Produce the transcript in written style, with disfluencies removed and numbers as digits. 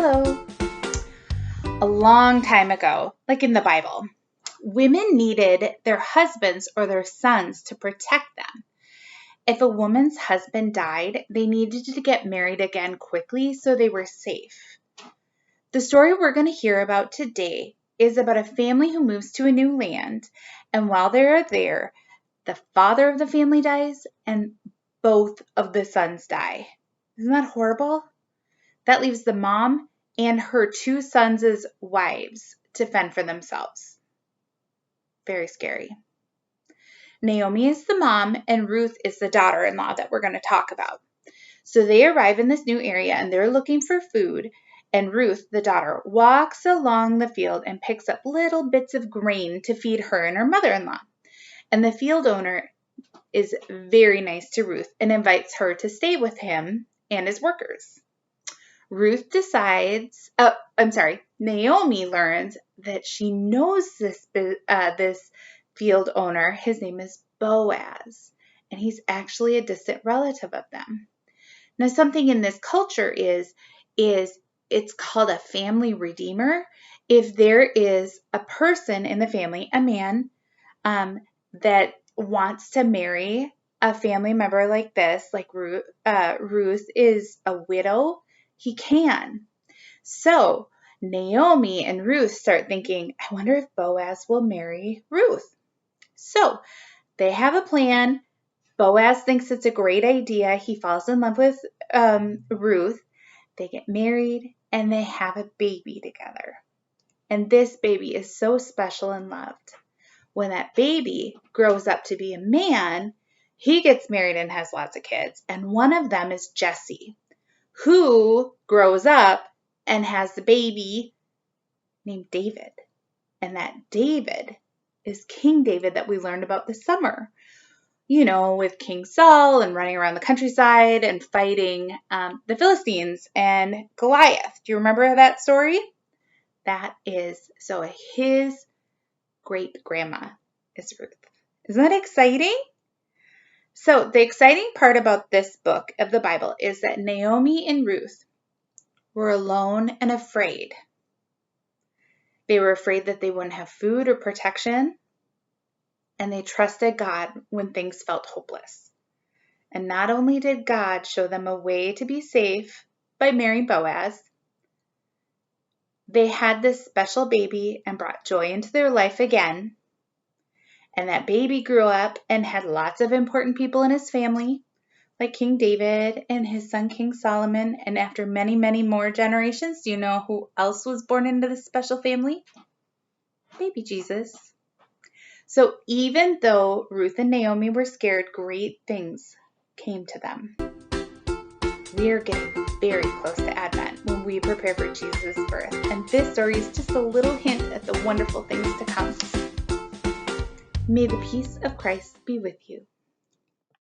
Hello. A long time ago, like in the Bible, women needed their husbands or their sons to protect them. If a woman's husband died, they needed to get married again quickly so they were safe. The story we're going to hear about today is about a family who moves to a new land, and while they're there, the father of the family dies and both of the sons die. Isn't that horrible? That leaves the mom and her two sons' wives to fend for themselves. Very scary. Naomi is the mom and Ruth is the daughter-in-law that we're going to talk about. So they arrive in this new area and they're looking for food, and Ruth, the daughter, walks along the field and picks up little bits of grain to feed her and her mother-in-law. And the field owner is very nice to Ruth and invites her to stay with him and his workers. Naomi learns that she knows this field owner. His name is Boaz, and he's actually a distant relative of them. Now, something in this culture is it's called a family redeemer. If there is a person in the family, a man, that wants to marry a family member like this, like Ruth is a widow, he can. So Naomi and Ruth start thinking, I wonder if Boaz will marry Ruth. So they have a plan. Boaz thinks it's a great idea. He falls in love with Ruth. They get married and they have a baby together. And this baby is so special and loved. When that baby grows up to be a man, he gets married and has lots of kids. And one of them is Jesse, who grows up and has the baby named David. And that David is King David that we learned about this summer. You know, with King Saul and running around the countryside and fighting the Philistines and Goliath. Do you remember that story? That is, so his great-grandma is Ruth. Isn't that exciting? So the exciting part about this book of the Bible is that Naomi and Ruth were alone and afraid. They were afraid that they wouldn't have food or protection, and they trusted God when things felt hopeless. And not only did God show them a way to be safe by marrying Boaz, they had this special baby and brought joy into their life again. And that baby grew up and had lots of important people in his family, like King David and his son King Solomon. And after many, many more generations, do you know who else was born into this special family? Baby Jesus. So even though Ruth and Naomi were scared, great things came to them. We are getting very close to Advent when we prepare for Jesus' birth. And this story is just a little hint at the wonderful things to come. May the peace of Christ be with you.